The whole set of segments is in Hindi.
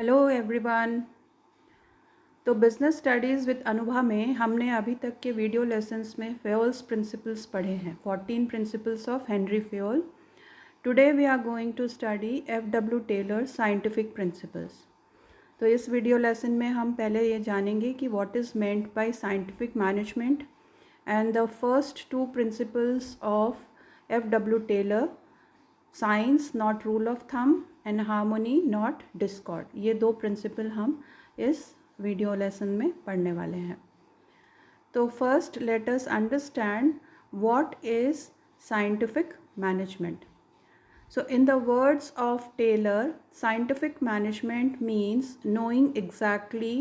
Hello everyone. तो बिजनेस स्टडीज़ विद अनुभा में हमने अभी तक के वीडियो लेसन्स में फेयोल्स प्रिंसिपल्स पढ़े हैं, 14 principles of Henri Fayol. Today we are going to study F W. Taylor scientific principles. तो इस वीडियो लेसन में हम पहले ये जानेंगे कि what is meant by scientific management and the first two principles of F W. Taylor, science not rule of thumb and harmony not discord. ये दो प्रिंसिपल हम इस वीडियो लेसन में पढ़ने वाले हैं। तो first let us understand what is scientific management. So in the words of Taylor, scientific management means knowing exactly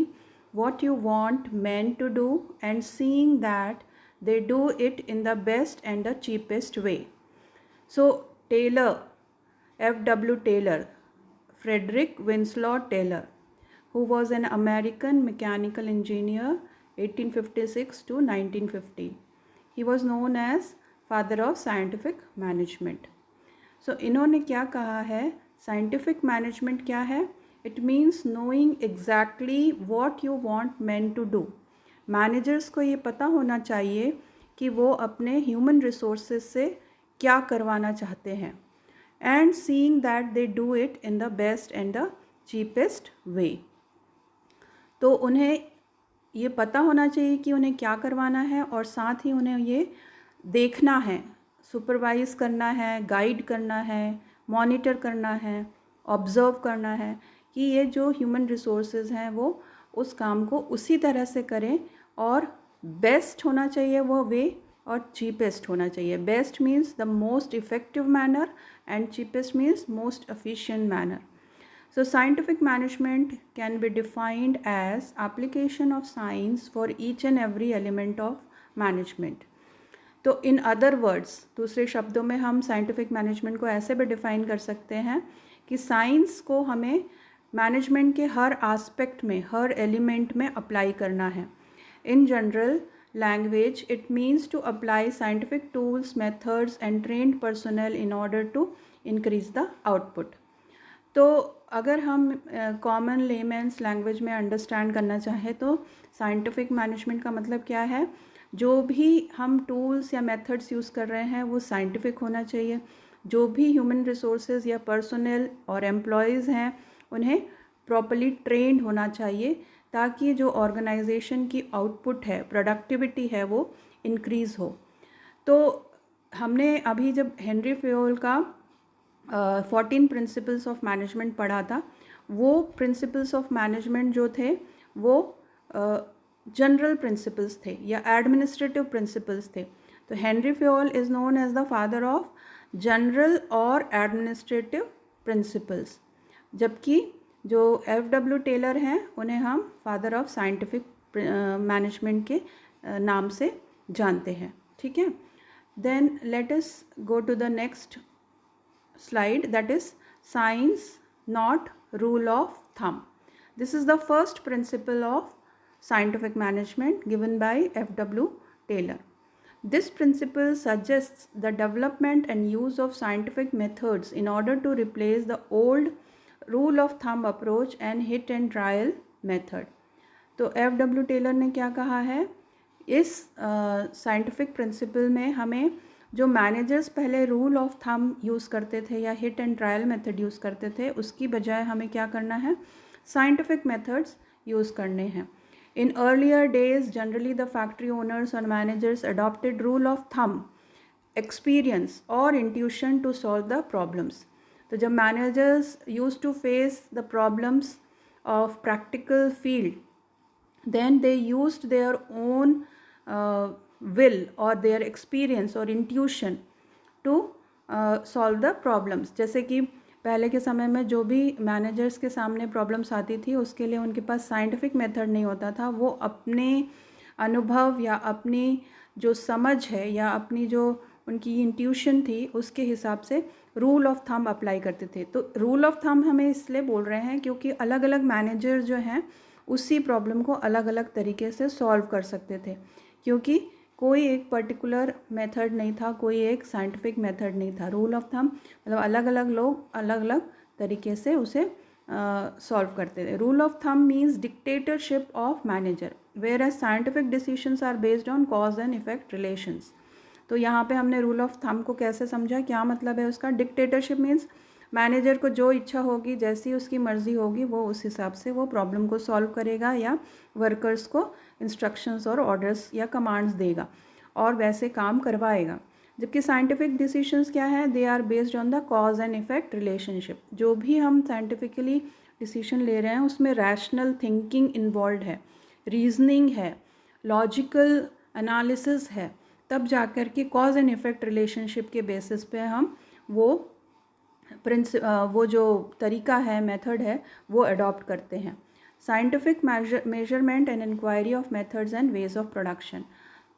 what you want men to do and seeing that they do it in the best and the cheapest way. So Taylor, F.W. Taylor, Frederick Winslow Taylor, who was an American mechanical engineer 1856 to 1915. He was known as father of scientific management. So इन्होंने क्या कहा है, साइंटिफिक मैनेजमेंट क्या है? It means knowing exactly what you want man to do. Managers को ये पता होना चाहिए कि वो अपने ह्यूमन रिसोर्सेज से क्या करवाना चाहते हैं, and seeing that they do it in the best and the cheapest way. तो उन्हें ये पता होना चाहिए कि उन्हें क्या करवाना है, और साथ ही उन्हें ये देखना है, सुपरवाइज़ करना है, गाइड करना है, मॉनिटर करना है, ऑब्ज़र्व करना है कि ये जो ह्यूमन रिसोर्सेज हैं वो उस काम को उसी तरह से करें, और बेस्ट होना चाहिए वो वे, और चीपेस्ट होना चाहिए। Best means the most effective manner and cheapest means most efficient manner. So scientific management can be defined as application of science for each and every element of management. तो इन अदर वर्ड्स, दूसरे शब्दों में हम साइंटिफिक मैनेजमेंट को ऐसे भी डिफ़ाइन कर सकते हैं कि साइंस को हमें मैनेजमेंट के हर आस्पेक्ट में, हर एलिमेंट में अप्लाई करना है। In general language it means to apply scientific tools, methods and trained personnel in order to increase the output. तो अगर हम कॉमन लेमैन्स लैंग्वेज में अंडरस्टैंड करना चाहें तो साइंटिफिक मैनेजमेंट का मतलब क्या है? जो भी हम टूल्स या मेथड्स यूज़ कर रहे हैं वो साइंटिफिक होना चाहिए। जो भी ह्यूमन रिसोर्सेज या पर्सनल और एम्प्लॉयज़ हैं उन्हें प्रॉपर्ली ट्रेंड होना चाहिए, ताकि जो ऑर्गेनाइजेशन की आउटपुट है, प्रोडक्टिविटी है, वो इंक्रीज़ हो। तो हमने अभी जब हेनरी फेयोल का 14 प्रिंसिपल्स ऑफ मैनेजमेंट पढ़ा था, वो प्रिंसिपल्स ऑफ मैनेजमेंट जो थे वो जनरल प्रिंसिपल्स थे या एडमिनिस्ट्रेटिव प्रिंसिपल्स थे। तो Henri Fayol is known as the father of general और एडमिनिस्ट्रेटिव प्रिंसिपल्स, जबकि जो F.W. टेलर हैं उन्हें हम फादर ऑफ साइंटिफिक मैनेजमेंट के नाम से जानते हैं। ठीक है, then let us go to the next slide, that is science not rule of thumb. This is the first principle of scientific management given by F.W. Taylor. This principle suggests the development and use of scientific methods in order to replace the old rule of thumb approach and hit and trial method. तो F.W. Taylor ने क्या कहा है? इस साइंटिफिक प्रिंसिपल में हमें जो मैनेजर्स पहले रूल ऑफ थंब यूज़ करते थे या hit and trial method use करते थे, उसकी बजाय हमें क्या करना है? साइंटिफिक मेथड्स यूज़ करने हैं। In earlier days generally the factory owners और managers adopted rule of thumb, experience और intuition to solve the problems. तो जब managers use to face the problems of practical field, then they used their own will or their experience or intuition to solve the problems. जैसे कि पहले के समय में जो भी मैनेजर्स के सामने प्रॉब्लम्स आती थी उसके लिए उनके पास साइंटिफिक मेथड नहीं होता था, वो अपने अनुभव या अपनी जो समझ है या अपनी जो उनकी इंट्यूशन थी उसके हिसाब से रूल ऑफ थंब अप्लाई करते थे। तो रूल ऑफ थंब हमें इसलिए बोल रहे हैं क्योंकि अलग अलग मैनेजर जो हैं उसी प्रॉब्लम को अलग अलग तरीके से सॉल्व कर सकते थे, क्योंकि कोई एक पर्टिकुलर मेथड नहीं था, कोई एक साइंटिफिक मेथड नहीं था। रूल ऑफ थंब मतलब अलग अलग लोग अलग अलग तरीके से उसे सॉल्व करते थे। Rule of thumb means dictatorship of manager, whereas scientific decisions are based on cause and effect relations. तो यहाँ पे हमने रूल ऑफ थंब को कैसे समझा, क्या मतलब है उसका। डिक्टेटरशिप मीन्स मैनेजर को जो इच्छा होगी, जैसी उसकी मर्ज़ी होगी, वो उस हिसाब से वो प्रॉब्लम को सॉल्व करेगा या वर्कर्स को इंस्ट्रक्शंस और ऑर्डर्स या कमांड्स देगा और वैसे काम करवाएगा। जबकि साइंटिफिक डिसीजंस क्या है, they are based on the cause and effect relationship. जो भी हम साइंटिफिकली डिसीजन ले रहे हैं उसमें रैशनल थिंकिंग इन्वॉल्व है, रीजनिंग है, लॉजिकल एनालिसिस है, तब जाकर के कॉज एंड इफेक्ट रिलेशनशिप के बेसिस पे हम वो जो तरीका है, मेथड है, वो अडॉप्ट करते हैं। Scientific measurement and inquiry of methods and ways of production.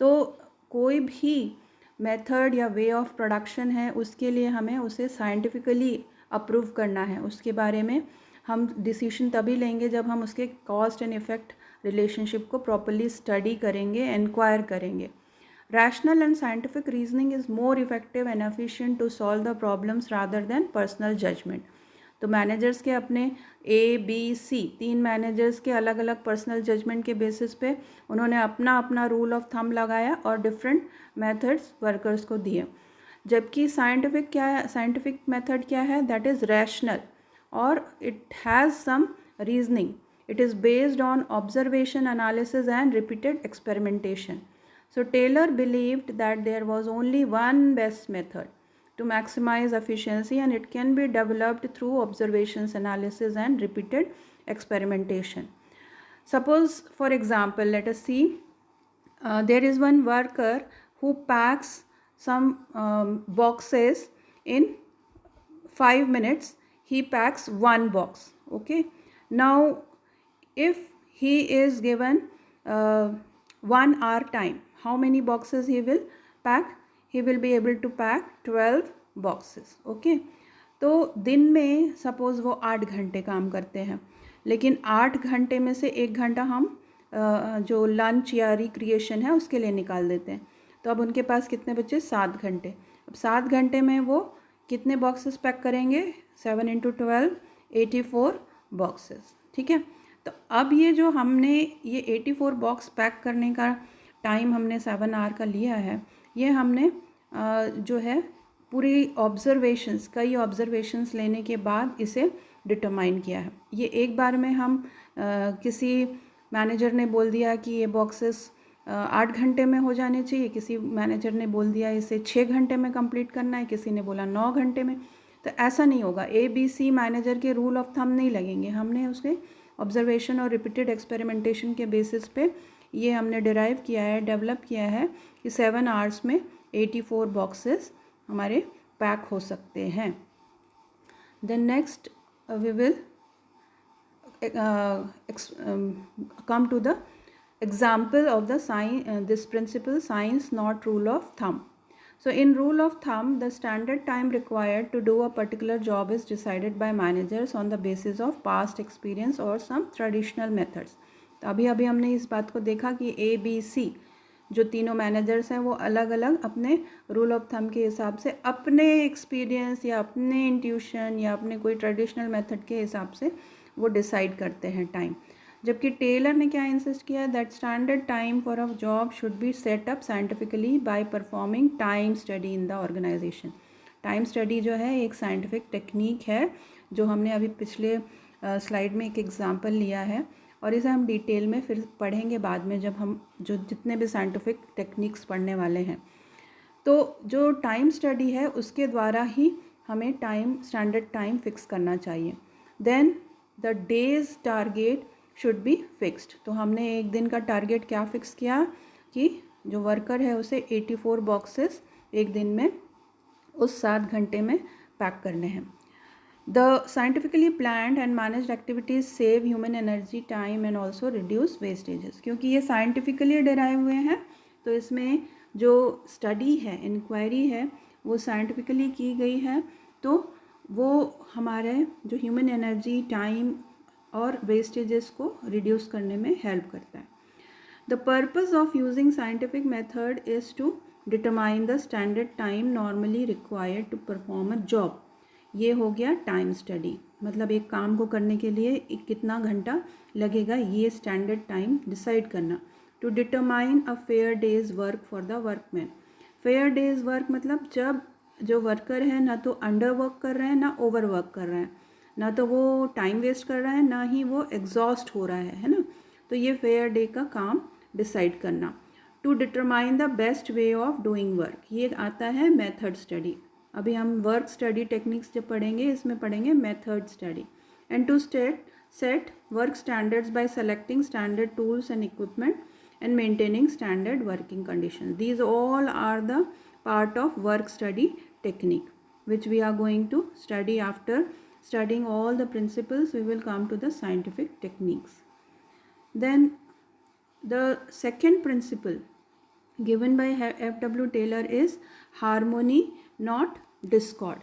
तो कोई भी मेथड या वे ऑफ प्रोडक्शन है, उसके लिए हमें उसे साइंटिफिकली अप्रूव करना है। उसके बारे में हम डिसीजन तभी लेंगे जब हम उसके कॉस्ट एंड इफेक्ट रिलेशनशिप को प्रॉपर्ली स्टडी करेंगे, इंक्वायर करेंगे। Rational and scientific reasoning is more effective and efficient to solve the problems rather than personal judgment. तो मैनेजर्स के अपने ABC 3 मैनेजर्स के अलग अलग पर्सनल जजमेंट के बेसिस पे उन्होंने अपना अपना रूल ऑफ थंब लगाया और डिफरेंट मेथड्स वर्कर्स को दिए। जबकि साइंटिफिक मेथड क्या है, दैट इज़ रैशनल और it has some reasoning. It is based on observation, analysis and repeated experimentation. So Taylor believed that there was only one best method to maximize efficiency, and it can be developed through observations, analysis and repeated experimentation. Suppose, for example, let us see, there is one worker who packs some boxes in 5 minutes. He packs one box. Okay. Now, if he is given 1 hour time, how many boxes he will pack? He will be able to pack 12 boxes. Okay. तो दिन में सपोज़ वो 8 घंटे काम करते हैं, लेकिन 8 घंटे में से 1 घंटा हम जो लंच या रिक्रिएशन है उसके लिए निकाल देते हैं। तो अब उनके पास कितने बचे, 7 घंटे। अब 7 घंटे में वो कितने बॉक्सेस पैक करेंगे, 7 × 12 84 बॉक्सेस। ठीक है। तो अब ये जो हमने ये 84 बॉक्स पैक करने का टाइम हमने 7 आवर का लिया है, ये हमने जो है पूरी कई ऑब्जर्वेशंस लेने के बाद इसे डिटरमाइन किया है। ये एक बार में हम किसी मैनेजर ने बोल दिया कि ये बॉक्सेस 8 घंटे में हो जाने चाहिए, किसी मैनेजर ने बोल दिया इसे 6 घंटे में कंप्लीट करना है, किसी ने बोला 9 घंटे में। तो ऐसा नहीं होगा, ABC मैनेजर के रूल ऑफ थंब नहीं लगेंगे। हमने उसके ऑब्जर्वेशन और रिपीटेड एक्सपेरिमेंटेशन के बेसिस पे ये हमने डिराइव किया है, डेवलप किया है कि 7 आवर्स में 84 बॉक्सेस हमारे पैक हो सकते हैं। Then next we will come to the example of the this principle, science not rule of thumb. So in rule of thumb, the standard time required to do a particular job is decided by managers on the basis of past experience or some traditional methods. तो अभी हमने इस बात को देखा कि ABC जो तीनों मैनेजर्स हैं वो अलग अलग अपने रूल ऑफ थंब के हिसाब से अपने एक्सपीरियंस या अपने इंट्यूशन या अपने कोई ट्रेडिशनल मेथड के हिसाब से वो डिसाइड करते हैं टाइम। जबकि टेलर ने क्या इंसिस्ट किया, that standard time for a job should be set up scientifically by performing time study in the organisation. Time study जो है एक साइंटिफिक टेक्निक है, जो हमने अभी पिछले स्लाइड में एक एग्जांपल लिया है, और इसे हम डिटेल में फिर पढ़ेंगे बाद में, जब हम जितने भी साइंटिफिक टेक्निक्स पढ़ने वाले हैं। तो जो टाइम स्टडी है उसके द्वारा ही हमें स्टैंडर्ड टाइम फिक्स करना चाहिए। Then the day's target should be fixed. तो हमने एक दिन का टारगेट क्या फिक्स किया कि जो वर्कर है उसे 84 बॉक्सेस एक दिन में उस 7 घंटे में पैक करने हैं। The scientifically planned and managed activities save human energy, time and also reduce vestiges. क्योंकि ये साइंटिफिकली डिराइव हुए हैं, तो इसमें जो स्टडी है, इंक्वायरी है, वो साइंटिफिकली की गई है, तो वो हमारे जो ह्यूमन एनर्जी, टाइम और वेस्टेजेस को रिड्यूस करने में हेल्प करता है। The purpose of using scientific method is to determine the standard time normally required to perform a job. ये हो गया टाइम स्टडी, मतलब एक काम को करने के लिए कितना घंटा लगेगा, ये स्टैंडर्ड टाइम डिसाइड करना। To determine a fair day's work for the workman. Fair day's work मतलब जब जो वर्कर है ना तो अंडर वर्क कर रहे हैं ना ओवर वर्क कर रहे हैं, ना तो वो टाइम वेस्ट कर रहा है ना ही वो एग्जॉस्ट हो रहा है ना। तो ये फेयर डे का काम डिसाइड करना। To determine the best way of doing work, ये आता है मेथड स्टडी। अभी हम वर्क स्टडी टेक्निक्स जब पढ़ेंगे इसमें पढ़ेंगे method study. And to set work standards by selecting standard tools and equipment and maintaining standard working conditions. These all are the part of work study technique which we are going to study. After studying all the principles we will come to the scientific techniques. Then the second principle given by F.W. Taylor is harmony not discord.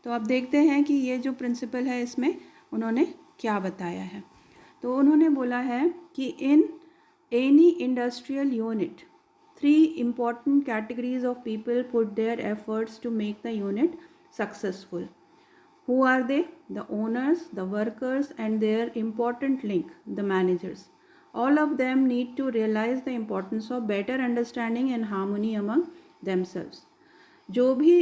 तो अब देखते हैं कि ये जो प्रिंसिपल है इसमें उन्होंने क्या बताया है। तो उन्होंने बोला है कि इन any industrial unit, 3 important categories of people put their efforts to make the unit successful. Who are they? The owners, the workers, and their important link, the managers. All of them need to realize the importance of better understanding and harmony among themselves. जो भी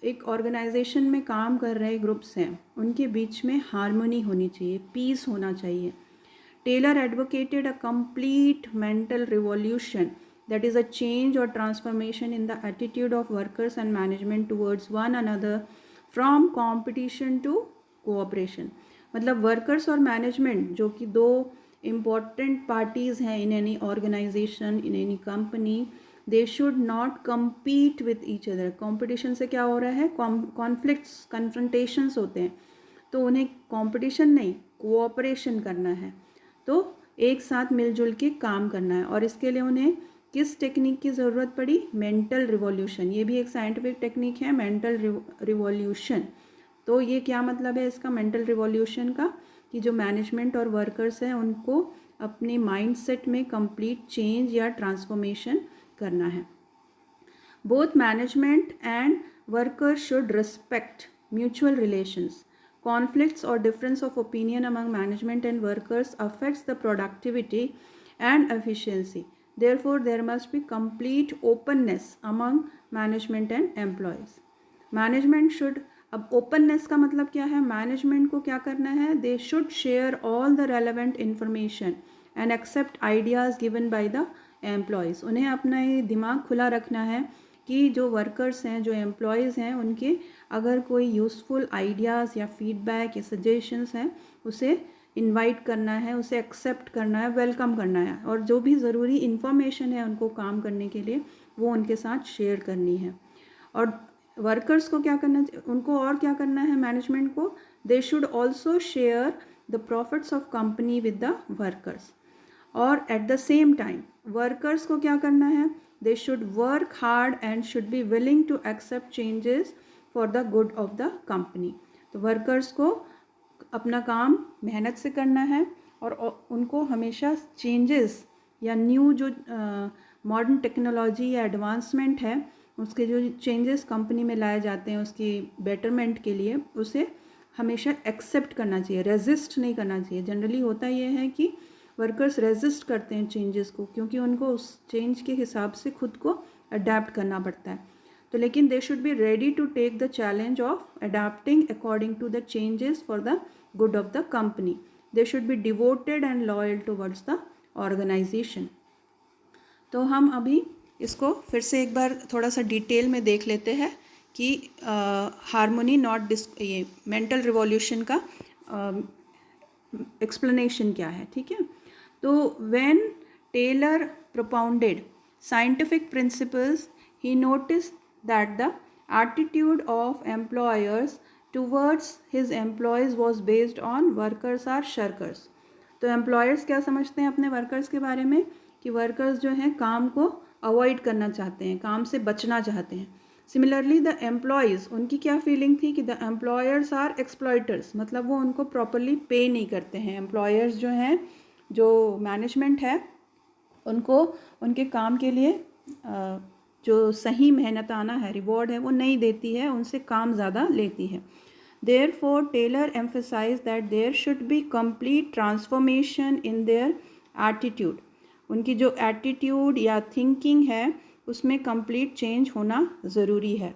एक ऑर्गेनाइजेशन में काम कर रहे ग्रुप्स हैं उनके बीच में हार्मनी होनी चाहिए, पीस होना चाहिए। Taylor advocated a complete mental revolution, that is a change or transformation in the attitude of workers and management towards one another from competition to cooperation. मतलब workers और management जो कि 2 important parties हैं in any organization, in any company, they should not compete with each other. competition से क्या हो रहा है, conflicts, confrontations होते हैं, तो उन्हें competition नहीं cooperation करना है, तो एक साथ मिलजुल के काम करना है। और इसके लिए उन्हें किस टेक्निक की ज़रूरत पड़ी, मेंटल रिवॉल्यूशन। ये भी एक साइंटिफिक टेक्निक है, मेंटल रिवॉल्यूशन। तो ये क्या मतलब है इसका, मेंटल रिवॉल्यूशन का, कि जो मैनेजमेंट और वर्कर्स हैं उनको अपने माइंडसेट में कंप्लीट चेंज या ट्रांसफॉर्मेशन करना है। Both management and workers should respect mutual relations. Conflicts or difference of opinion among management and workers affects the productivity and efficiency. Therefore, there must be complete openness among management and employees. Management should, अब openness का मतलब क्या है, management को क्या करना है, they should share all the relevant information and accept ideas given by the employees. उन्हें अपना ये दिमाग खुला रखना है कि जो वर्कर्स हैं, जो एम्प्लॉयज़ हैं, उनके अगर कोई यूज़फुल आइडियाज़ या फीडबैक या सजेशंस हैं उसे इनवाइट करना है, उसे एक्सेप्ट करना है, वेलकम करना है, और जो भी ज़रूरी इन्फॉर्मेशन है उनको काम करने के लिए वो उनके साथ शेयर करनी है। और वर्कर्स को क्या करना, उनको और क्या करना है मैनेजमेंट को, they should also share the profits of company with the workers. और at the same time workers को क्या करना है, they should work hard and should be willing to accept changes for the good of the company. तो वर्कर्स को अपना काम मेहनत से करना है और उनको हमेशा चेंजेस या न्यू जो मॉडर्न टेक्नोलॉजी या एडवांसमेंट है उसके जो चेंजेस कंपनी में लाए जाते हैं उसकी बेटरमेंट के लिए उसे हमेशा एक्सेप्ट करना चाहिए, रेजिस्ट नहीं करना चाहिए। जनरली होता ये है कि वर्कर्स रेजिस्ट करते हैं चेंजेस को क्योंकि उनको उस चेंज के हिसाब से खुद को अडेप्ट करना पड़ता है। तो लेकिन they should be ready to take the challenge of adapting according to the changes for the good of the company. They should be devoted and loyal towards the organisation. तो हम अभी इसको फिर से एक बार थोड़ा सा डिटेल में देख लेते हैं कि हार्मोनी नॉट ये मेंटल रिवॉल्यूशन का एक्सप्लेनेशन क्या है, ठीक है। तो when Taylor propounded scientific principles, he noticed that the attitude of employers towards his employees was based on workers are shirkers. तो एम्प्लॉयर्स क्या समझते हैं अपने वर्कर्स के बारे में कि वर्कर्स जो हैं काम को अवॉइड करना चाहते हैं, काम से बचना चाहते हैं। सिमिलरली द एम्प्लॉयज़, उनकी क्या फीलिंग थी कि द एम्प्लॉयर्स आर एक्सप्लॉयटर्स, मतलब वो उनको प्रॉपरली पे नहीं करते हैं। एम्प्लॉयर्स जो हैं, जो मैनेजमेंट है, उनको उनके काम के लिए जो सही मेहनताना है, रिवॉर्ड है, वो नहीं देती है, उनसे काम ज़्यादा लेती है। Therefore, Taylor emphasized that there should be complete transformation in their attitude. उनकी जो एटीट्यूड या थिंकिंग है उसमें कंप्लीट चेंज होना ज़रूरी है.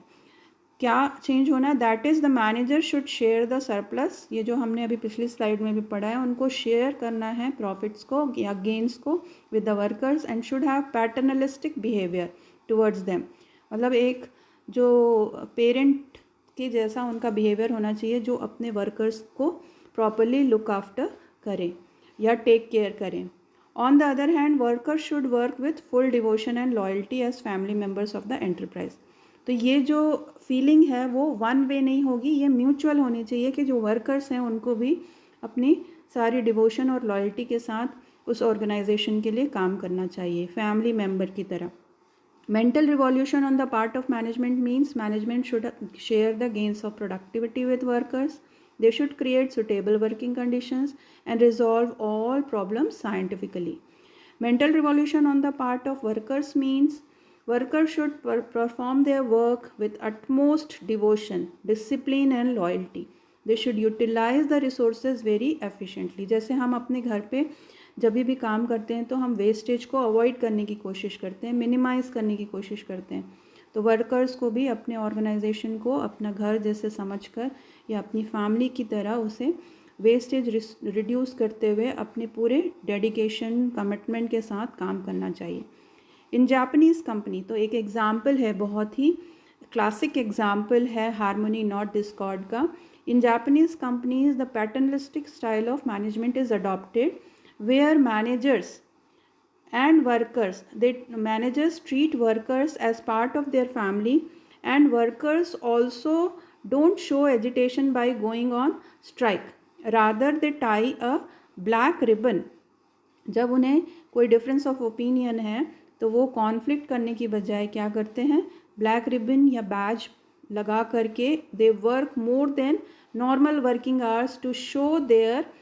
क्या चेंज होना है? That is the manager should share the surplus. ये जो हमने अभी पिछली स्लाइड में भी पढ़ा है, उनको शेयर करना है प्रॉफिट्स को या गेन्स को with the workers and should have paternalistic behaviour towards them. मतलब एक जो पेरेंट के जैसा उनका बिहेवियर होना चाहिए जो अपने वर्कर्स को प्रॉपरली लुक आफ्टर करें या टेक केयर करें. On the other hand, workers should work with full devotion and loyalty as family members of the enterprise. तो ये जो फीलिंग है वो वन वे नहीं होगी, ये म्यूचुअल होनी चाहिए कि जो वर्कर्स हैं उनको भी अपनी सारी डिवोशन और लॉयल्टी के साथ उस ऑर्गेनाइजेशन के लिए काम करना चाहिए फैमिली मेम्बर की तरह. Mental revolution on the part of management means management should share the gains of productivity with workers. They should create suitable working conditions and resolve all problems scientifically. Mental revolution on the part of workers means workers should perform their work with utmost devotion, discipline and loyalty. They should utilize the resources very efficiently. जैसे हम अपने घर पे जब भी काम करते हैं तो हम वेस्टेज को अवॉइड करने की कोशिश करते हैं, मिनिमाइज़ करने की कोशिश करते हैं. तो वर्कर्स को भी अपने ऑर्गेनाइजेशन को अपना घर जैसे समझकर या अपनी फैमिली की तरह उसे वेस्टेज रिड्यूस करते हुए अपने पूरे डेडिकेशन कमिटमेंट के साथ काम करना चाहिए. इन जापानीज़ कंपनी, तो एक एग्ज़ाम्पल है, बहुत ही क्लासिक एग्ज़ाम्पल है हार्मोनी नॉट डिस्कॉर्ड का. In Japanese companies the paternalistic style of management is adopted where managers treat workers as part of their family, and workers also don't show agitation by going on strike. Rather they tie a black ribbon. जब उन्हें कोई डिफरेंस ऑफ ओपिनियन है तो वो कॉन्फ्लिक्ट करने की बजाय क्या करते हैं, ब्लैक रिबन या बैज लगा करके they work more than normal working hours to show their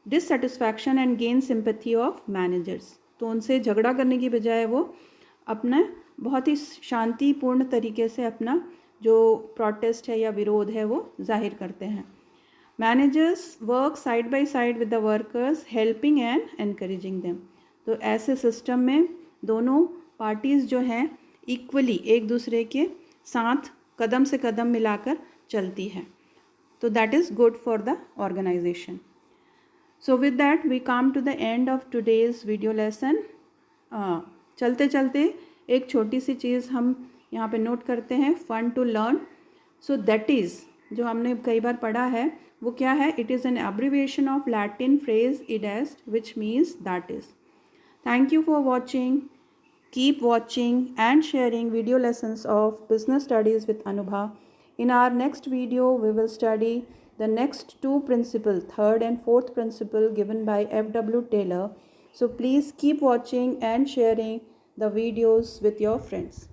dissatisfaction and gain sympathy of managers. तो उनसे झगड़ा करने की बजाय वो अपना बहुत ही शांतिपूर्ण तरीके से अपना जो प्रोटेस्ट है या विरोध है वो जाहिर करते हैं. Managers work side by side with the workers, helping and encouraging them. तो ऐसे सिस्टम में दोनों पार्टीज़ जो हैं इक्वली एक दूसरे के साथ कदम से कदम मिलाकर चलती है. तो that is good for the organisation. So with that we come to the end of today's video lesson. चलते चलते एक छोटी सी चीज़ हम यहाँ पे नोट करते हैं, fun to learn. So that is, जो हमने कई बार पढ़ा है वो क्या है? It is an abbreviation of Latin phrase id est, which means that is. Thank you for watching. Keep watching and sharing video lessons of business studies with Anubha. In our next video we will study the next two principles, third and fourth principle given by F.W. Taylor. So please keep watching and sharing the videos with your friends.